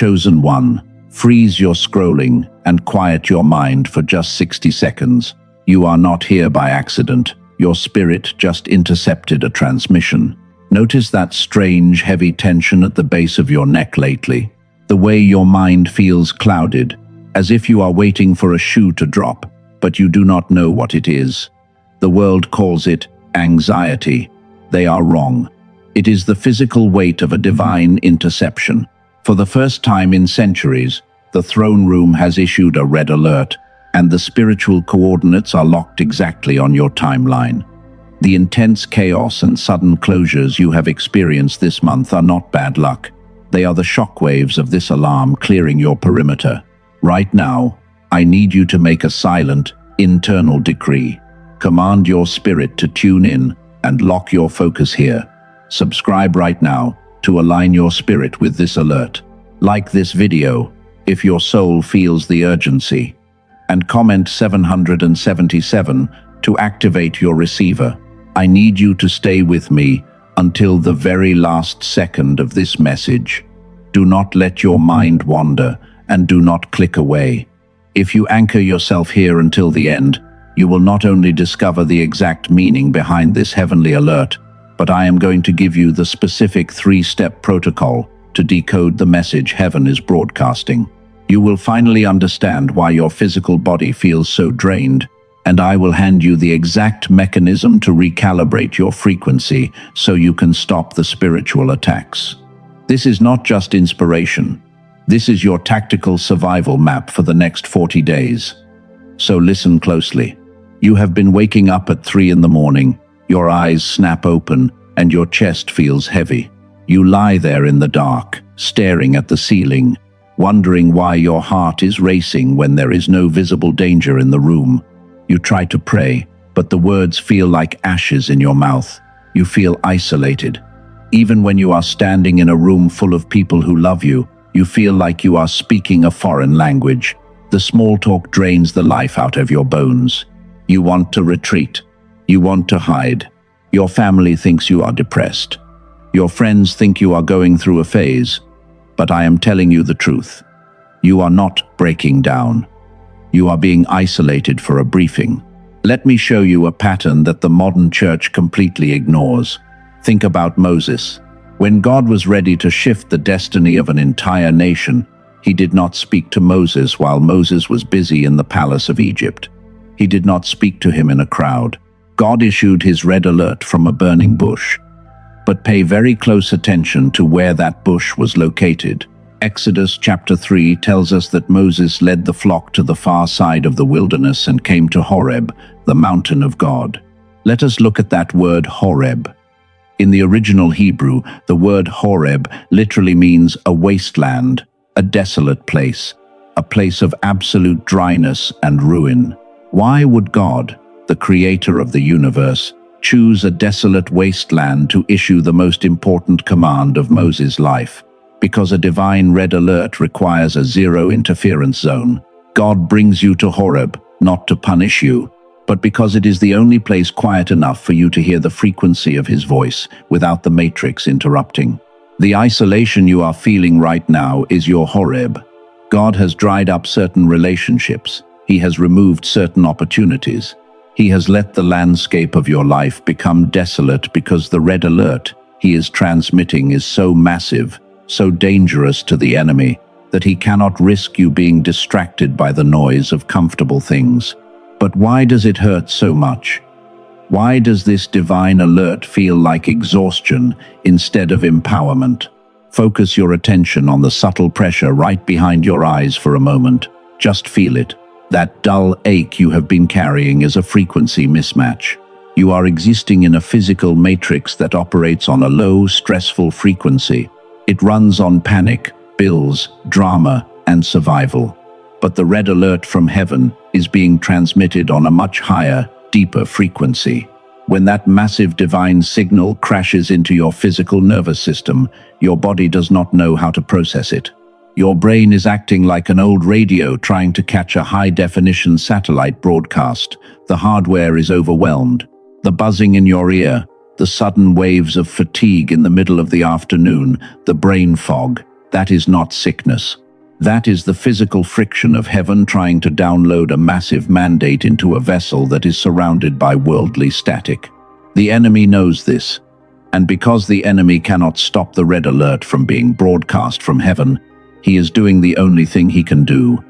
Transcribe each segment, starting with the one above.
Chosen one, freeze your scrolling and quiet your mind for just 60 seconds. You are not here by accident. Your spirit just intercepted a transmission. Notice that strange, heavy tension at the base of your neck lately. The way your mind feels clouded, as if you are waiting for a shoe to drop, but you do not know what it is. The world calls it anxiety. They are wrong. It is the physical weight of a divine interception. For the first time in centuries, the throne room has issued a red alert, and the spiritual coordinates are locked exactly on your timeline. The intense chaos and sudden closures you have experienced this month are not bad luck. They are the shockwaves of this alarm clearing your perimeter. Right now, I need you to make a silent, internal decree. Command your spirit to tune in and lock your focus here. Subscribe right now to align your spirit with this alert. Like this video if your soul feels the urgency, and comment 777 to activate your receiver. I need you to stay with me until the very last second of this message. Do not let your mind wander and do not click away. If you anchor yourself here until the end, you will not only discover the exact meaning behind this heavenly alert, but I am going to give you the specific 3-step protocol to decode the message heaven is broadcasting. You will finally understand why your physical body feels so drained, and I will hand you the exact mechanism to recalibrate your frequency so you can stop the spiritual attacks. This is not just inspiration. This is your tactical survival map for the next 40 days. So listen closely. You have been waking up at 3 in the morning, your eyes snap open, and your chest feels heavy. You lie there in the dark, staring at the ceiling, wondering why your heart is racing when there is no visible danger in the room. You try to pray, but the words feel like ashes in your mouth. You feel isolated. Even when you are standing in a room full of people who love you, you feel like you are speaking a foreign language. The small talk drains the life out of your bones. You want to retreat. You want to hide. Your family thinks you are depressed. Your friends think you are going through a phase. But I am telling you the truth. You are not breaking down. You are being isolated for a briefing. Let me show you a pattern that the modern church completely ignores. Think about Moses. When God was ready to shift the destiny of an entire nation, he did not speak to Moses while Moses was busy in the palace of Egypt. He did not speak to him in a crowd. God issued his red alert from a burning bush. But pay very close attention to where that bush was located. Exodus chapter 3 tells us that Moses led the flock to the far side of the wilderness and came to Horeb, the mountain of God. Let us look at that word Horeb. In the original Hebrew, the word Horeb literally means a wasteland, a desolate place, a place of absolute dryness and ruin. Why would God, the creator of the universe, choose a desolate wasteland to issue the most important command of Moses' life? Because a divine red alert requires a zero-interference zone. God brings you to Horeb, not to punish you, but because it is the only place quiet enough for you to hear the frequency of his voice without the matrix interrupting. The isolation you are feeling right now is your Horeb. God has dried up certain relationships. He has removed certain opportunities. He has let the landscape of your life become desolate because the red alert he is transmitting is so massive, so dangerous to the enemy, that he cannot risk you being distracted by the noise of comfortable things. But why does it hurt so much? Why does this divine alert feel like exhaustion instead of empowerment? Focus your attention on the subtle pressure right behind your eyes for a moment. Just feel it. That dull ache you have been carrying is a frequency mismatch. You are existing in a physical matrix that operates on a low, stressful frequency. It runs on panic, bills, drama, and survival. But the red alert from heaven is being transmitted on a much higher, deeper frequency. When that massive divine signal crashes into your physical nervous system, your body does not know how to process it. Your brain is acting like an old radio trying to catch a high-definition satellite broadcast. The hardware is overwhelmed. The buzzing in your ear, the sudden waves of fatigue in the middle of the afternoon, the brain fog. That is not sickness. That is the physical friction of heaven trying to download a massive mandate into a vessel that is surrounded by worldly static. The enemy knows this, and because the enemy cannot stop the red alert from being broadcast from heaven, he is doing the only thing he can do.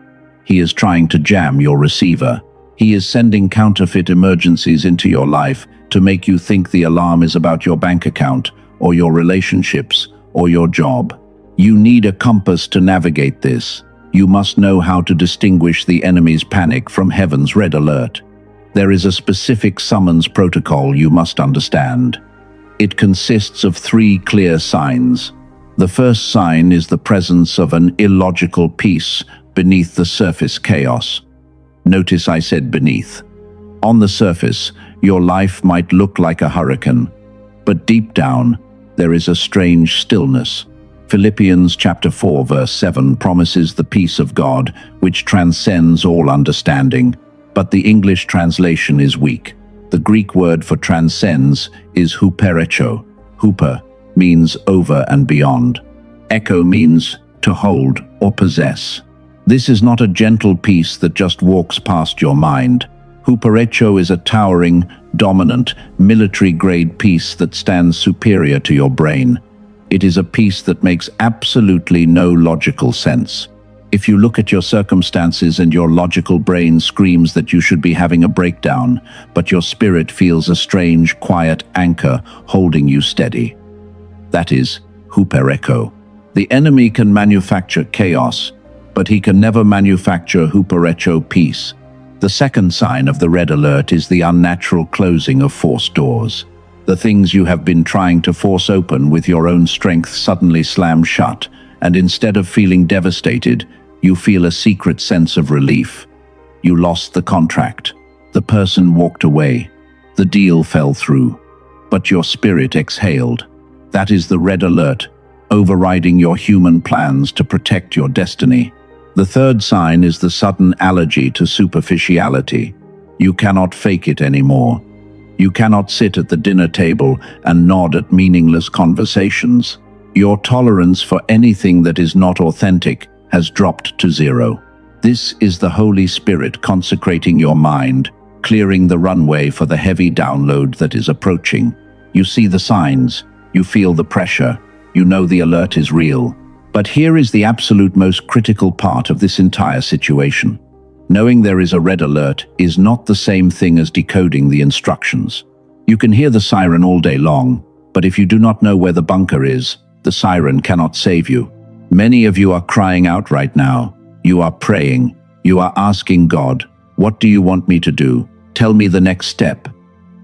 He is trying to jam your receiver. He is sending counterfeit emergencies into your life to make you think the alarm is about your bank account, or your relationships, or your job. You need a compass to navigate this. You must know how to distinguish the enemy's panic from heaven's red alert. There is a specific summons protocol you must understand. It consists of 3 clear signs. The first sign is the presence of an illogical peace beneath the surface chaos. Notice I said beneath. On the surface, your life might look like a hurricane, but deep down, there is a strange stillness. Philippians chapter 4 verse 7 promises the peace of God, which transcends all understanding, but the English translation is weak. The Greek word for transcends is huperecho. Huper means over and beyond. Echo means to hold or possess. This is not a gentle peace that just walks past your mind. Huperecho is a towering, dominant, military-grade peace that stands superior to your brain. It is a peace that makes absolutely no logical sense. If you look at your circumstances and your logical brain screams that you should be having a breakdown, but your spirit feels a strange, quiet anchor holding you steady. That is huperecho. The enemy can manufacture chaos, but he can never manufacture huperecho peace. The second sign of the red alert is the unnatural closing of forced doors. The things you have been trying to force open with your own strength suddenly slam shut, and instead of feeling devastated, you feel a secret sense of relief. You lost the contract. The person walked away. The deal fell through. But your spirit exhaled. That is the red alert, overriding your human plans to protect your destiny. The third sign is the sudden allergy to superficiality. You cannot fake it anymore. You cannot sit at the dinner table and nod at meaningless conversations. Your tolerance for anything that is not authentic has dropped to 0. This is the Holy Spirit consecrating your mind, clearing the runway for the heavy download that is approaching. You see the signs, you feel the pressure, you know the alert is real. But here is the absolute most critical part of this entire situation. Knowing there is a red alert is not the same thing as decoding the instructions. You can hear the siren all day long, but if you do not know where the bunker is, the siren cannot save you. Many of you are crying out right now. You are praying. You are asking God, "What do you want me to do? Tell me the next step."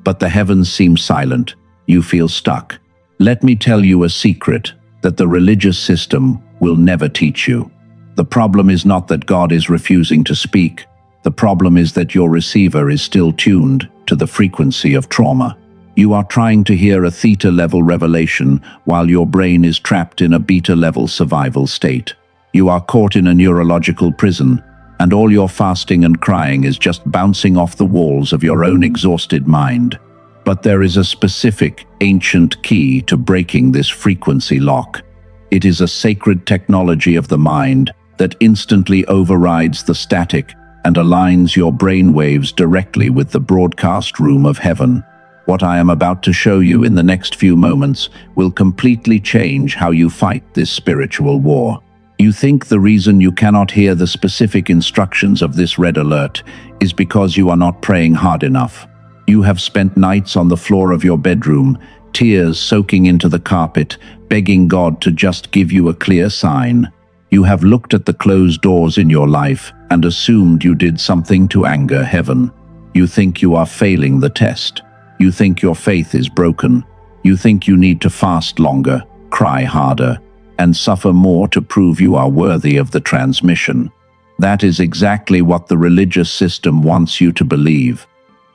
But the heavens seem silent. You feel stuck. Let me tell you a secret that the religious system will never teach you. The problem is not that God is refusing to speak. The problem is that your receiver is still tuned to the frequency of trauma. You are trying to hear a theta-level revelation while your brain is trapped in a beta-level survival state. You are caught in a neurological prison, and all your fasting and crying is just bouncing off the walls of your own exhausted mind. But there is a specific, ancient key to breaking this frequency lock. It is a sacred technology of the mind that instantly overrides the static and aligns your brain waves directly with the broadcast room of heaven. What I am about to show you in the next few moments will completely change how you fight this spiritual war. You think the reason you cannot hear the specific instructions of this red alert is because you are not praying hard enough. You have spent nights on the floor of your bedroom, tears soaking into the carpet, begging God to just give you a clear sign. You have looked at the closed doors in your life and assumed you did something to anger heaven. You think you are failing the test. You think your faith is broken. You think you need to fast longer, cry harder, and suffer more to prove you are worthy of the transmission. That is exactly what the religious system wants you to believe.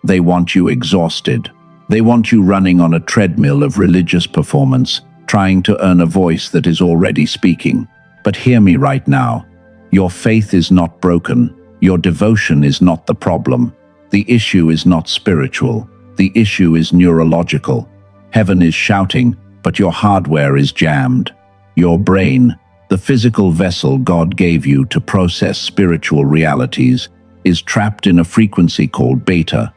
They want you exhausted. They want you running on a treadmill of religious performance, trying to earn a voice that is already speaking. But hear me right now. Your faith is not broken. Your devotion is not the problem. The issue is not spiritual. The issue is neurological. Heaven is shouting, but your hardware is jammed. Your brain, The physical vessel God gave you to process spiritual realities is trapped in a frequency called beta.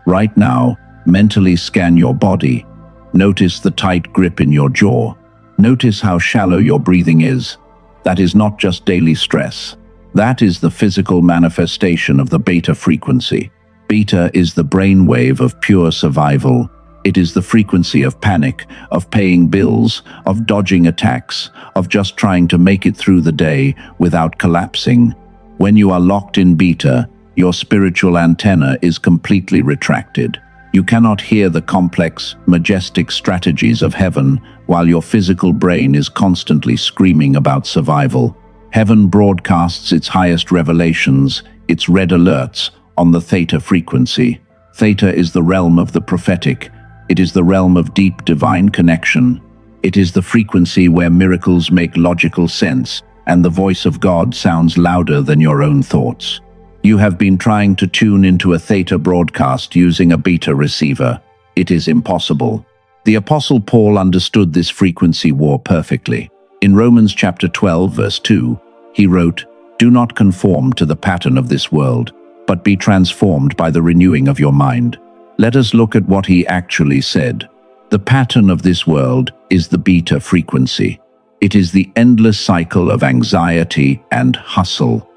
Right now, mentally scan your body. Notice the tight grip in your jaw. Notice how shallow your breathing is. That is not just daily stress. That is the physical manifestation of the beta frequency. Beta is the brainwave of pure survival. It is the frequency of panic, of paying bills, of dodging attacks, of just trying to make it through the day without collapsing. When you are locked in beta, your spiritual antenna is completely retracted. You cannot hear the complex, majestic strategies of heaven while your physical brain is constantly screaming about survival. Heaven broadcasts its highest revelations, its red alerts, on the theta frequency. Theta is the realm of the prophetic. It is the realm of deep divine connection. It is the frequency where miracles make logical sense and the voice of God sounds louder than your own thoughts. You have been trying to tune into a theta broadcast using a beta receiver. It is impossible. The Apostle Paul understood this frequency war perfectly. In Romans chapter 12, verse 2, he wrote, "Do not conform to the pattern of this world, but be transformed by the renewing of your mind." Let us look at what he actually said. The pattern of this world is the beta frequency. It is the endless cycle of anxiety and hustle.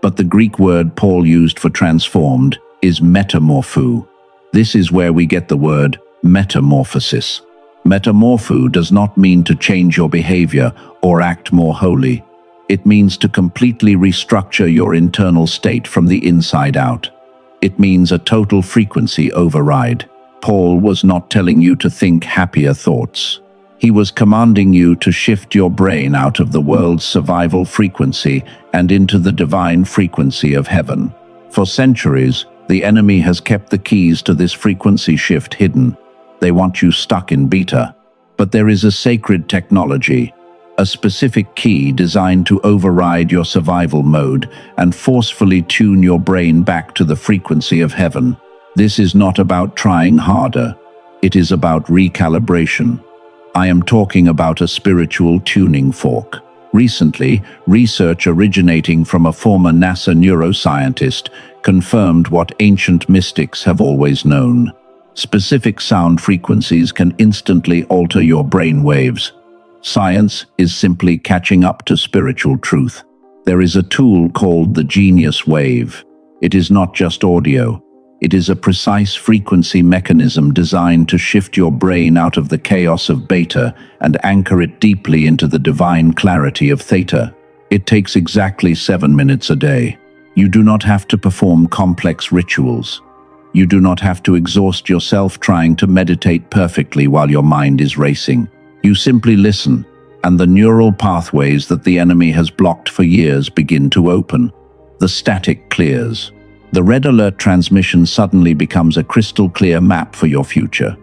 But the Greek word Paul used for transformed is metamorphou. This is where we get the word metamorphosis. Metamorphou does not mean to change your behavior or act more holy. It means to completely restructure your internal state from the inside out. It means a total frequency override. Paul was not telling you to think happier thoughts. He was commanding you to shift your brain out of the world's survival frequency and into the divine frequency of heaven. For centuries, the enemy has kept the keys to this frequency shift hidden. They want you stuck in beta. But there is a sacred technology, a specific key designed to override your survival mode and forcefully tune your brain back to the frequency of heaven. This is not about trying harder. It is about recalibration. I am talking about a spiritual tuning fork. Recently, research originating from a former NASA neuroscientist confirmed what ancient mystics have always known. Specific sound frequencies can instantly alter your brain waves. Science is simply catching up to spiritual truth. There is a tool called the genius wave. It is not just audio. It is a precise frequency mechanism designed to shift your brain out of the chaos of beta and anchor it deeply into the divine clarity of theta. It takes exactly 7 minutes a day. You do not have to perform complex rituals. You do not have to exhaust yourself trying to meditate perfectly while your mind is racing. You simply listen, and the neural pathways that the enemy has blocked for years begin to open. The static clears. The red alert transmission suddenly becomes a crystal clear map for your future.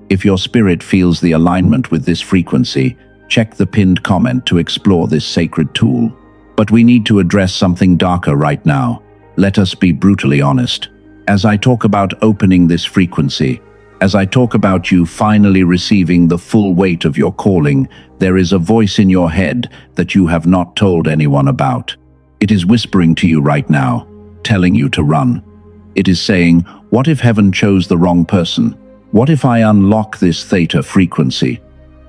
If your spirit feels the alignment with this frequency, check the pinned comment to explore this sacred tool. But we need to address something darker right now. Let us be brutally honest. As I talk about opening this frequency, as I talk about you finally receiving the full weight of your calling, there is a voice in your head that you have not told anyone about. It is whispering to you right now, telling you to run. It is saying, what if heaven chose the wrong person? What if I unlock this theta frequency?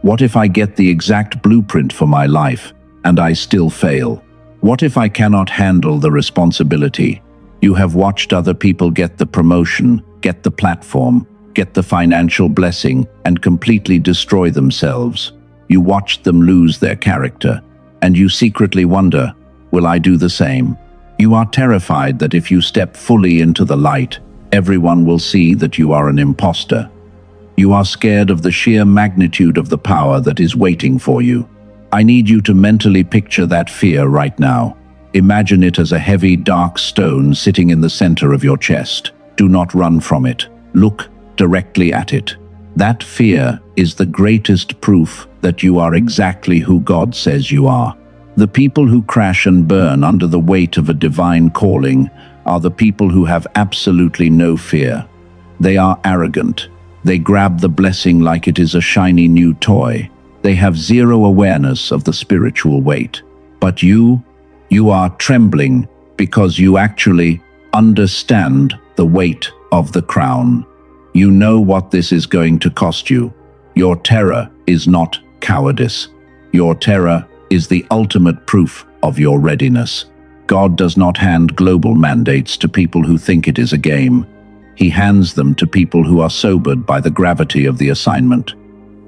What if I get the exact blueprint for my life and I still fail? What if I cannot handle the responsibility? You have watched other people get the promotion, get the platform, get the financial blessing, and completely destroy themselves. You watched them lose their character, and you secretly wonder, will I do the same? You are terrified that if you step fully into the light, everyone will see that you are an imposter. You are scared of the sheer magnitude of the power that is waiting for you. I need you to mentally picture that fear right now. Imagine it as a heavy, dark stone sitting in the center of your chest. Do not run from it. Look directly at it. That fear is the greatest proof that you are exactly who God says you are. The people who crash and burn under the weight of a divine calling are the people who have absolutely no fear. They are arrogant. They grab the blessing like it is a shiny new toy. They have zero awareness of the spiritual weight. But you are trembling because you actually understand the weight of the crown. You know what this is going to cost you. Your terror is not cowardice. Your terror is the ultimate proof of your readiness. God does not hand global mandates to people who think it is a game. He hands them to people who are sobered by the gravity of the assignment.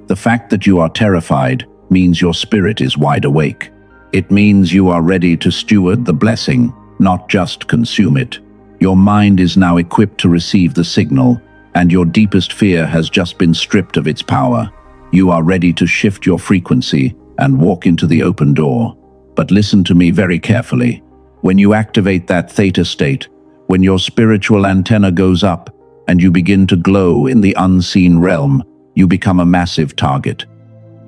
The fact that you are terrified means your spirit is wide awake. It means you are ready to steward the blessing, not just consume it. Your mind is now equipped to receive the signal, and your deepest fear has just been stripped of its power. You are ready to shift your frequency and walk into the open door. But listen to me very carefully. When you activate that theta state, when your spiritual antenna goes up and you begin to glow in the unseen realm, you become a massive target.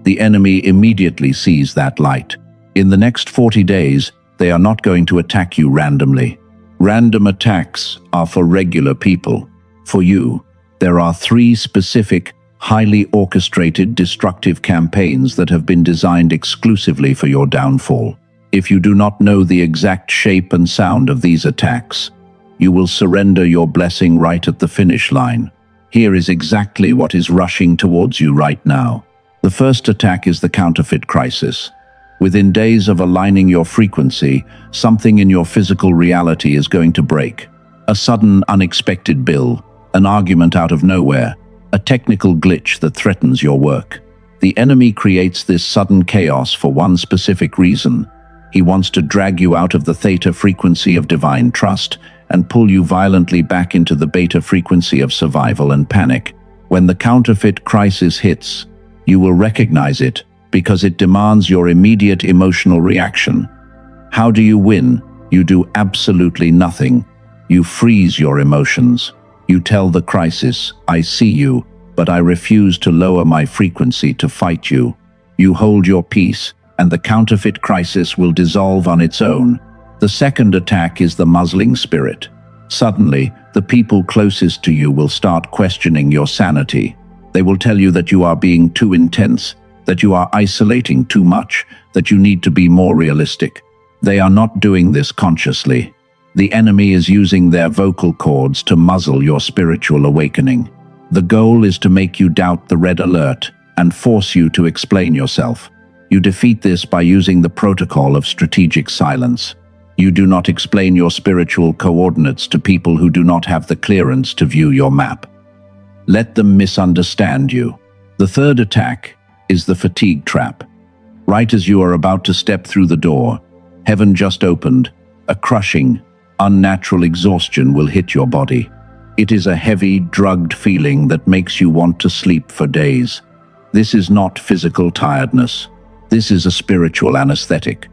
The enemy immediately sees that light. In the next 40 days, they are not going to attack you randomly. Random attacks are for regular people. For you, there are 3 specific, highly orchestrated, destructive campaigns that have been designed exclusively for your downfall. If you do not know the exact shape and sound of these attacks, you will surrender your blessing right at the finish line. Here is exactly what is rushing towards you right now. The first attack is the counterfeit crisis. Within days of aligning your frequency, something in your physical reality is going to break. A sudden, unexpected bill, an argument out of nowhere, a technical glitch that threatens your work. The enemy creates this sudden chaos for one specific reason. He wants to drag you out of the theta frequency of divine trust and pull you violently back into the beta frequency of survival and panic. When the counterfeit crisis hits, you will recognize it because it demands your immediate emotional reaction. How do you win? You do absolutely nothing. You freeze your emotions. You tell the crisis, I see you, but I refuse to lower my frequency to fight you. You hold your peace, and the counterfeit crisis will dissolve on its own. The second attack is the muzzling spirit. Suddenly, the people closest to you will start questioning your sanity. They will tell you that you are being too intense, that you are isolating too much, that you need to be more realistic. They are not doing this consciously. The enemy is using their vocal cords to muzzle your spiritual awakening. The goal is to make you doubt the red alert and force you to explain yourself. You defeat this by using the protocol of strategic silence. You do not explain your spiritual coordinates to people who do not have the clearance to view your map. Let them misunderstand you. The third attack is the fatigue trap. Right as you are about to step through the door, heaven just opened. A crushing, unnatural exhaustion will hit your body. It is a heavy, drugged feeling that makes you want to sleep for days. This is not physical tiredness. This is a spiritual anesthetic.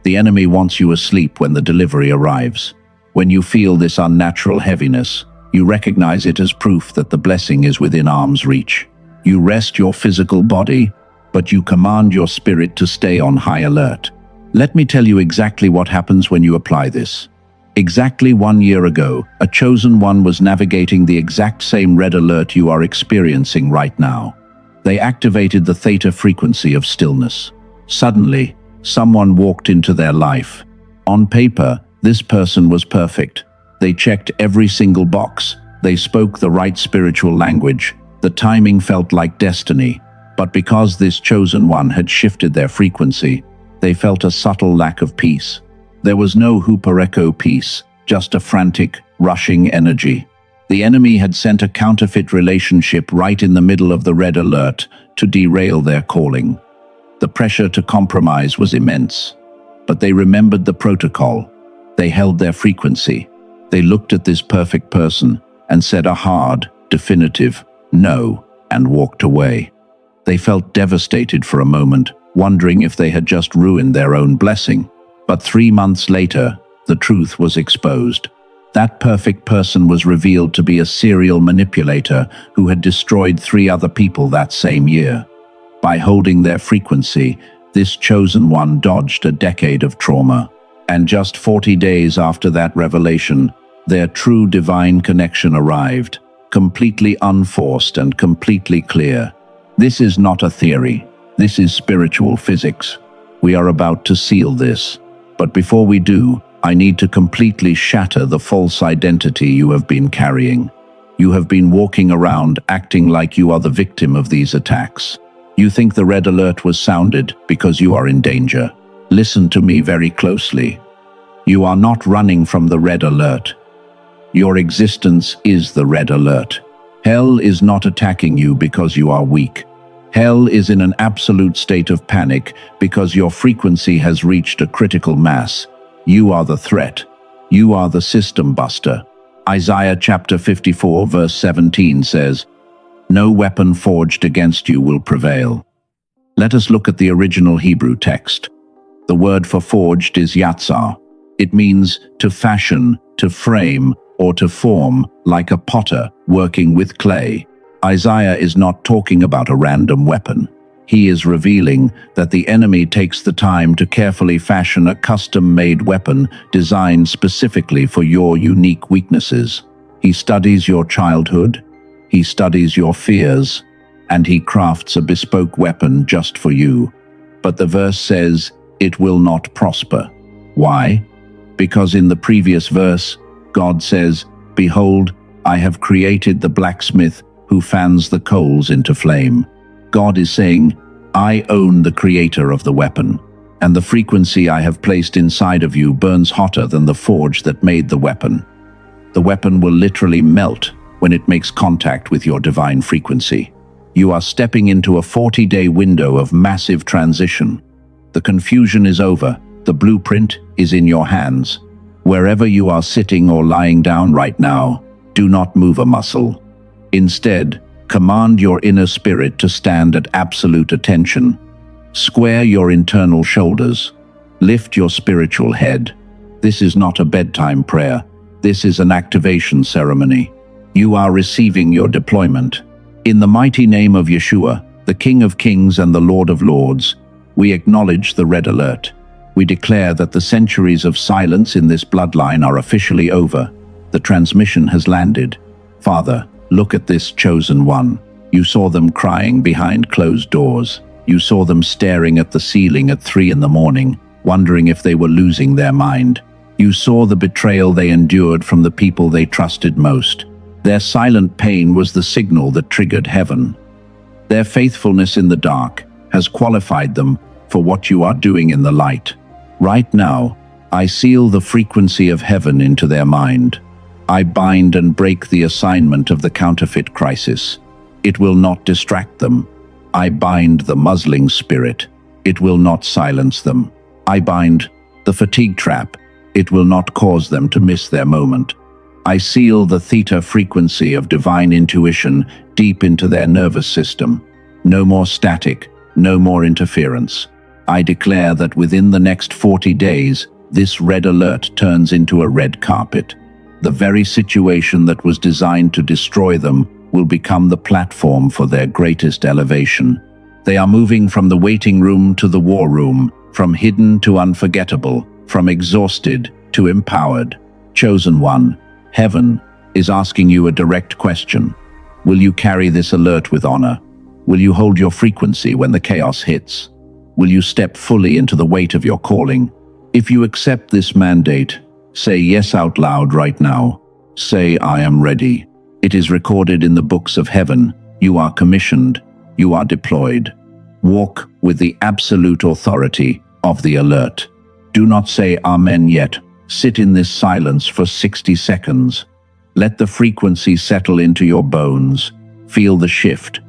The enemy wants you asleep when the delivery arrives. When you feel this unnatural heaviness, you recognize it as proof that the blessing is within arm's reach. You rest your physical body, but you command your spirit to stay on high alert. Let me tell you exactly what happens when you apply this. Exactly 1 year ago, a chosen one was navigating the exact same red alert you are experiencing right now. They activated the theta frequency of stillness. Suddenly, someone walked into their life. On paper, this person was perfect. They checked every single box. They spoke the right spiritual language. The timing felt like destiny. But because this chosen one had shifted their frequency, they felt a subtle lack of peace. There was no hupereko peace, just a frantic, rushing energy. The enemy had sent a counterfeit relationship right in the middle of the red alert to derail their calling. The pressure to compromise was immense, but they remembered the protocol. They held their frequency. They looked at this perfect person and said a hard, definitive no and walked away. They felt devastated for a moment, wondering if they had just ruined their own blessing. But 3 months later, the truth was exposed. That perfect person was revealed to be a serial manipulator who had destroyed 3 other people that same year. By holding their frequency, this chosen one dodged a decade of trauma. And just 40 days after that revelation, their true divine connection arrived, completely unforced and completely clear. This is not a theory. This is spiritual physics. We are about to seal this. But before we do, I need to completely shatter the false identity you have been carrying. You have been walking around acting like you are the victim of these attacks. You think the red alert was sounded because you are in danger. Listen to me very closely. You are not running from the red alert. Your existence is the red alert. Hell is not attacking you because you are weak. Hell is in an absolute state of panic because your frequency has reached a critical mass. You are the threat. You are the system buster. Isaiah chapter 54 verse 17 says, "No weapon forged against you will prevail." Let us look at the original Hebrew text. The word for forged is yatsar. It means to fashion, to frame, or to form, like a potter working with clay. Isaiah is not talking about a random weapon. He is revealing that the enemy takes the time to carefully fashion a custom-made weapon designed specifically for your unique weaknesses. He studies your childhood, he studies your fears, and he crafts a bespoke weapon just for you. But the verse says, it will not prosper. Why? Because in the previous verse, God says, "Behold, I have created the blacksmith who fans the coals into flame." God is saying, I own the creator of the weapon, and the frequency I have placed inside of you burns hotter than the forge that made the weapon. The weapon will literally melt when it makes contact with your divine frequency. You are stepping into a 40-day window of massive transition. The confusion is over. The blueprint is in your hands. Wherever you are sitting or lying down right now, do not move a muscle. Instead, command your inner spirit to stand at absolute attention. Square your internal shoulders. Lift your spiritual head. This is not a bedtime prayer. This is an activation ceremony. You are receiving your deployment. In the mighty name of Yeshua, the King of Kings and the Lord of Lords, we acknowledge the red alert. We declare that the centuries of silence in this bloodline are officially over. The transmission has landed. Father, look at this chosen one. You saw them crying behind closed doors. You saw them staring at the ceiling at 3 in the morning, wondering if they were losing their mind. You saw the betrayal they endured from the people they trusted most. Their silent pain was the signal that triggered heaven. Their faithfulness in the dark has qualified them for what you are doing in the light. Right now, I seal the frequency of heaven into their mind. I bind and break the assignment of the counterfeit crisis. It will not distract them. I bind the muzzling spirit. It will not silence them. I bind the fatigue trap. It will not cause them to miss their moment. I seal the theta frequency of divine intuition deep into their nervous system. No more static, no more interference. I declare that within the next 40 days, this red alert turns into a red carpet. The very situation that was designed to destroy them will become the platform for their greatest elevation. They are moving from the waiting room to the war room, from hidden to unforgettable, from exhausted to empowered. Chosen one, heaven is asking you a direct question. Will you carry this alert with honor? Will you hold your frequency when the chaos hits? Will you step fully into the weight of your calling? If you accept this mandate, say yes out loud right now. Say, I am ready. It is recorded in the books of heaven. You are commissioned. You are deployed. Walk with the absolute authority of the alert. Do not say amen yet. Sit in this silence for 60 seconds. Let the frequency settle into your bones. Feel the shift.